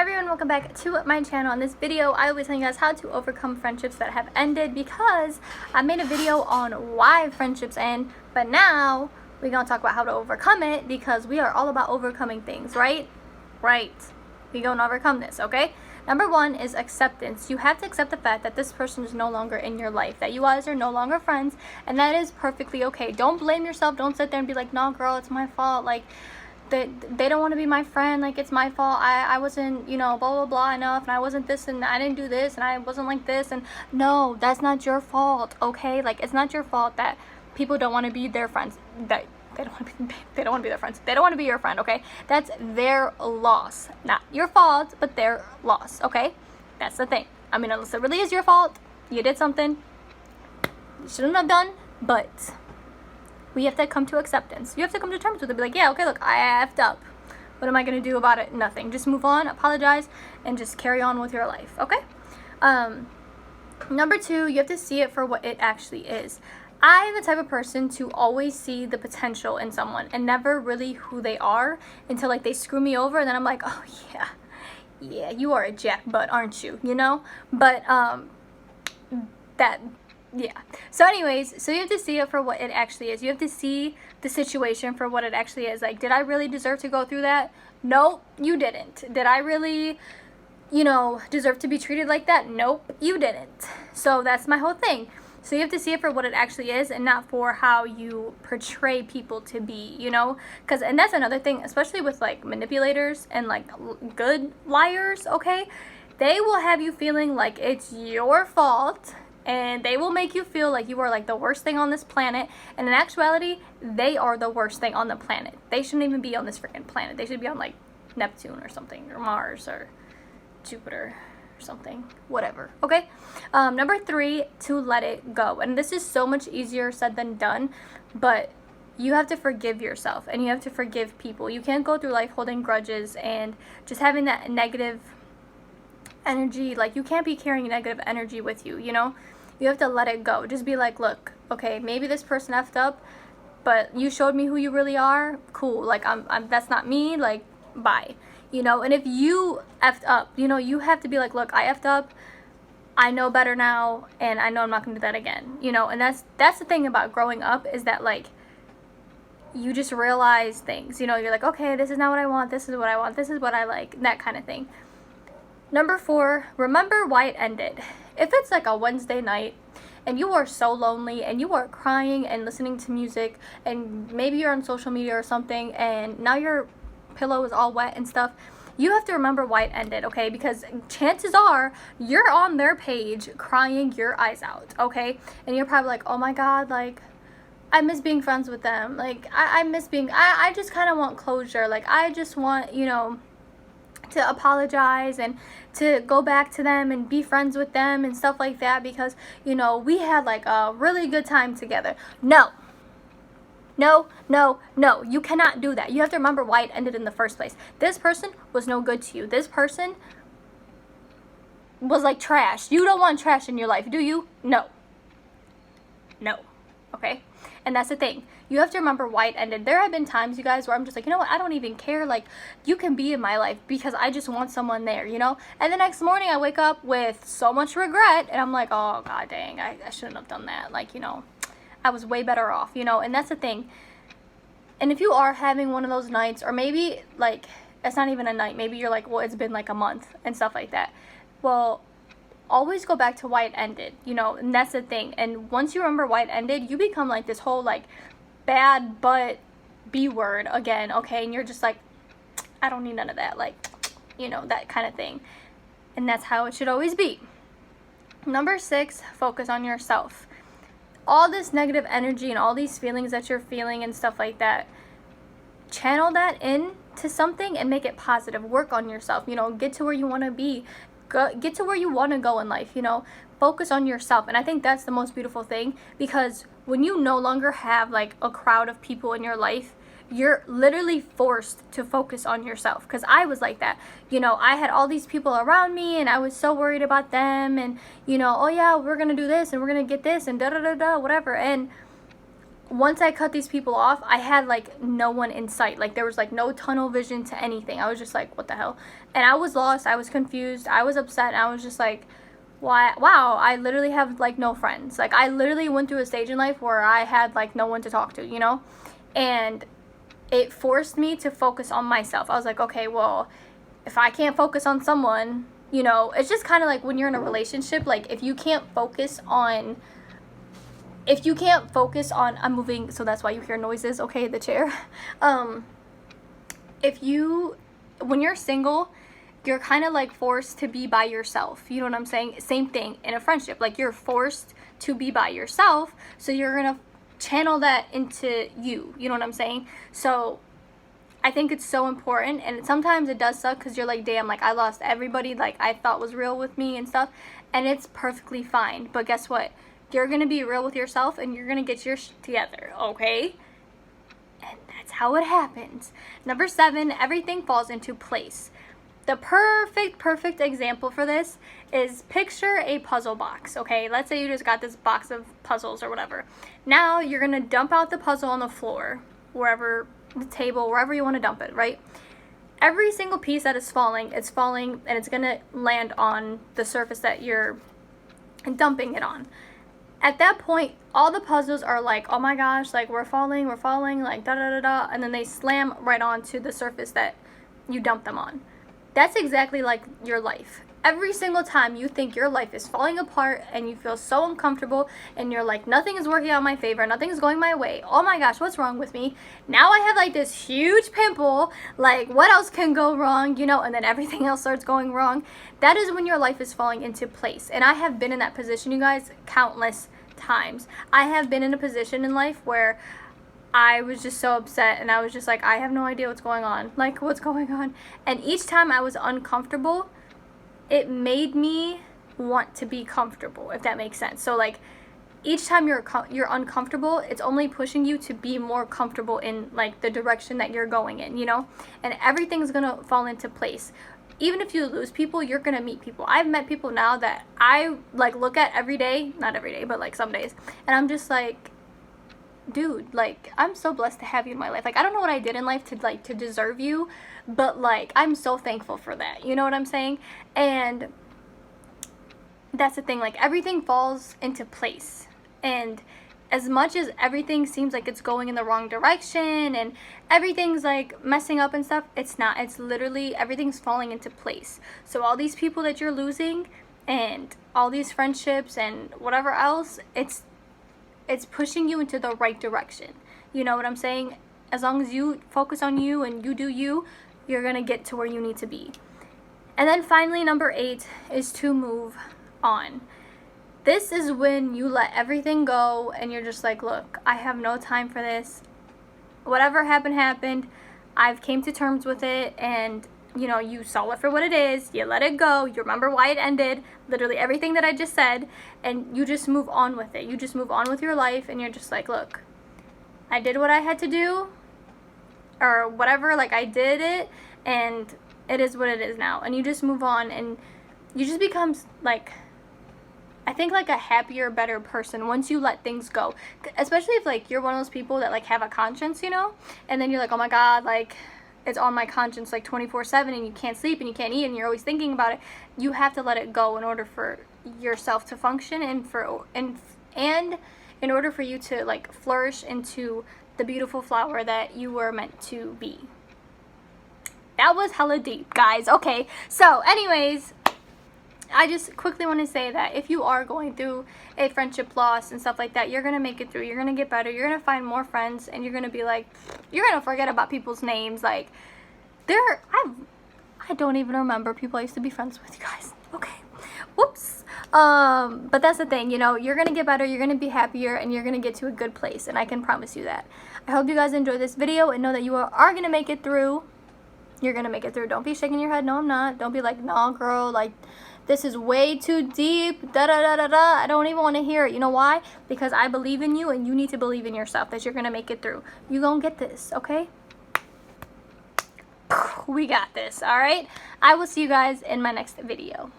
Hi everyone, welcome back to my channel. In this video, I will be telling you guys how to overcome friendships that have ended because I made a video on why friendships end, but now we're going to talk about how to overcome it because we are all about overcoming things, right? Right. We're going to overcome this, okay? Number one is acceptance. You have to accept the fact that this person is no longer in your life, that you guys are no longer friends, and that is perfectly okay. Don't blame yourself. Don't sit there and be like, no, girl, it's my fault. Like, they don't want to be my friend, like it's my fault, I wasn't, blah blah blah enough, and I wasn't this, and I didn't do this, and I wasn't like this, and no, that's not your fault, okay? Like, it's not your fault that people don't want to be their friends, that they don't want to be their friends, they don't want to be your friend, okay? That's their loss, not your fault, but their loss, okay? That's the thing. I mean, unless it really is your fault, you did something you shouldn't have done, but we have to come to acceptance. You have to come to terms with it. Be like, yeah, okay, look, I effed up. What am I going to do about it? Nothing. Just move on, apologize, and just carry on with your life, okay? Number two, you have to see it for what it actually is. I am the type of person to always see the potential in someone and never really who they are until, like, they screw me over, and then I'm like, oh, yeah, you are a jackbutt, aren't you? But, yeah. So anyways, so you have to see it for what it actually is. You have to see the situation for what it actually is. Like, did I really deserve to go through that? Nope, you didn't. Did I really, deserve to be treated like that? Nope, you didn't. So that's my whole thing. So you have to see it for what it actually is and not for how you portray people to be, and that's another thing, especially with, like, manipulators and, like, good liars, okay? They will have you feeling like it's your fault, and they will make you feel like you are, like, the worst thing on this planet, and in actuality, they are the worst thing on the planet. They shouldn't even be on this freaking planet. They should be on, like, Neptune or something, or Mars, or Jupiter, or something, whatever, okay? Number three, to let it go, and this is so much easier said than done, but you have to forgive yourself, and you have to forgive people. You can't go through life holding grudges and just having that negative energy. Like, you can't be carrying negative energy with you, You have to let it go. Just be like, look, okay, maybe this person effed up, but you showed me who you really are. Cool. Like, I'm that's not me. Like, bye. And if you effed up, you have to be like, look, I effed up. I know better now, and I know I'm not gonna do that again. And that's the thing about growing up, is that, like, you just realize things. You're like, okay, this is not what I want. This is what I want. This is what I like. That kind of thing. Number four, remember why it ended. If it's like a Wednesday night and you are so lonely and you are crying and listening to music, and maybe you're on social media or something, and now your pillow is all wet and stuff, you have to remember why it ended, okay? Because chances are you're on their page crying your eyes out, okay? And you're probably like, oh my God, like, I miss being friends with them. Like, I miss being, I just kind of want closure. Like, I just want, to apologize and to go back to them and be friends with them and stuff like that because, we had, like, a really good time together. No, you cannot do that. You have to remember why it ended in the first place. This person was no good to you. This person was like trash. You don't want trash in your life, do you? No, okay? And that's the thing. You have to remember why it ended. There have been times, you guys, where I'm just like, you know what, I don't even care. Like, you can be in my life because I just want someone there, And the next morning I wake up with so much regret, and I'm like, oh, God dang, I shouldn't have done that. Like, I was way better off, And that's the thing. And if you are having one of those nights, or maybe, like, it's not even a night. Maybe you're like, well, it's been like a month and stuff like that. Well, always go back to why it ended, and that's the thing. And once you remember why it ended, you become like this whole, like, bad but B word again, okay? And you're just like, I don't need none of that, like, that kind of thing. And that's how it should always be. Number six, focus on yourself. All this negative energy and all these feelings that you're feeling and stuff like that, channel that into something and make it positive. Work on yourself, get to where you want to be. Get to where you want to go in life, focus on yourself. And I think that's the most beautiful thing, because when you no longer have, like, a crowd of people in your life, you're literally forced to focus on yourself. Because I was like that, I had all these people around me, and I was so worried about them, and, oh yeah, we're gonna do this, and we're gonna get this, and da da da da, whatever. And once I cut these people off, I had like no one in sight. Like there was like no tunnel vision to anything. I was just like, what the hell? And I was lost, I was confused, I was upset, and I was just like, why? Wow, I literally have like no friends. Like I literally went through a stage in life where I had like no one to talk to, you know? And it forced me to focus on myself. I was like, okay, well, if I can't focus on someone, you know, it's just kind of like when you're in a relationship, like if you can't focus on, I'm moving, so that's why you hear noises, okay, the chair. When you're single, you're kind of like forced to be by yourself. You know what I'm saying? Same thing in a friendship. Like you're forced to be by yourself, so you're gonna channel that into you. You know what I'm saying? So I think it's so important, and sometimes it does suck because you're like, damn, like I lost everybody like I thought was real with me and stuff, and it's perfectly fine. But guess what? You're gonna be real with yourself and you're gonna get your shit together, okay? And that's how it happens. Number 7, everything falls into place. The perfect example for this is picture a puzzle box, okay? Let's say you just got this box of puzzles or whatever. Now you're gonna dump out the puzzle on the floor, wherever, the table, wherever you want to dump it, right? Every single piece that is falling, it's falling and it's gonna land on the surface that you're dumping it on. At that point, all the puzzles are like, oh my gosh, like we're falling, like da da da da, and then they slam right onto the surface that you dump them on. That's exactly like your life. Every single time you think your life is falling apart and you feel so uncomfortable and you're like, nothing is working out in my favor, nothing is going my way, oh my gosh, what's wrong with me? Now I have like this huge pimple, like what else can go wrong, you know, and then everything else starts going wrong. That is when your life is falling into place. And I have been in that position, you guys, countless times. I have been in a position in life where I was just so upset and I was just like, I have no idea what's going on. Like, what's going on? And each time I was uncomfortable, it made me want to be comfortable, if that makes sense. So like each time you're uncomfortable, it's only pushing you to be more comfortable in like the direction that you're going in, you know? And everything's gonna fall into place. Even if you lose people, you're gonna meet people. I've met people now that I like look at every day, not every day, but like some days, and I'm just like, dude, like I'm so blessed to have you in my life. Like I don't know what I did in life to deserve you, but like I'm so thankful for that. You know what I'm saying? And that's the thing, like everything falls into place. And as much as everything seems like it's going in the wrong direction and everything's like messing up and stuff, it's not. It's literally everything's falling into place. So all these people that you're losing and all these friendships and whatever else, it's pushing you into the right direction. You know what I'm saying? As long as you focus on you and you do you, you're gonna get to where you need to be. And then finally, number 8 is to move on. This is when you let everything go and you're just like, look, I have no time for this. Whatever happened. I've came to terms with it, and you know, you saw it for what it is, you let it go, you remember why it ended, literally everything that I just said, and you just move on with it. You just move on with your life, and you're just like, look, I did what I had to do, or whatever, like I did it, and it is what it is now. And you just move on, and you just become like, I think like a happier, better person once you let things go. Especially if like you're one of those people that like have a conscience, you know, and then you're like, oh my god, like it's on my conscience like 24/7, and you can't sleep and you can't eat and you're always thinking about it. You have to let it go in order for yourself to function, and in order for you to like flourish into the beautiful flower that you were meant to be. That was hella deep, guys. Okay, so anyways, I just quickly want to say that if you are going through a friendship loss and stuff like that, you're going to make it through. You're going to get better. You're going to find more friends, and you're going to be like, you're going to forget about people's names. Like, I don't even remember people I used to be friends with, you guys. Okay. Whoops. But that's the thing, you know, you're going to get better, you're going to be happier, and you're going to get to a good place, and I can promise you that. I hope you guys enjoyed this video and know that you are going to make it through. You're going to make it through. Don't be shaking your head. No, I'm not. Don't be like, nah, girl, like, this is way too deep, da-da-da-da-da. I don't even want to hear it. You know why? Because I believe in you, and you need to believe in yourself that you're going to make it through. You're going to get this, okay? We got this, all right? I will see you guys in my next video.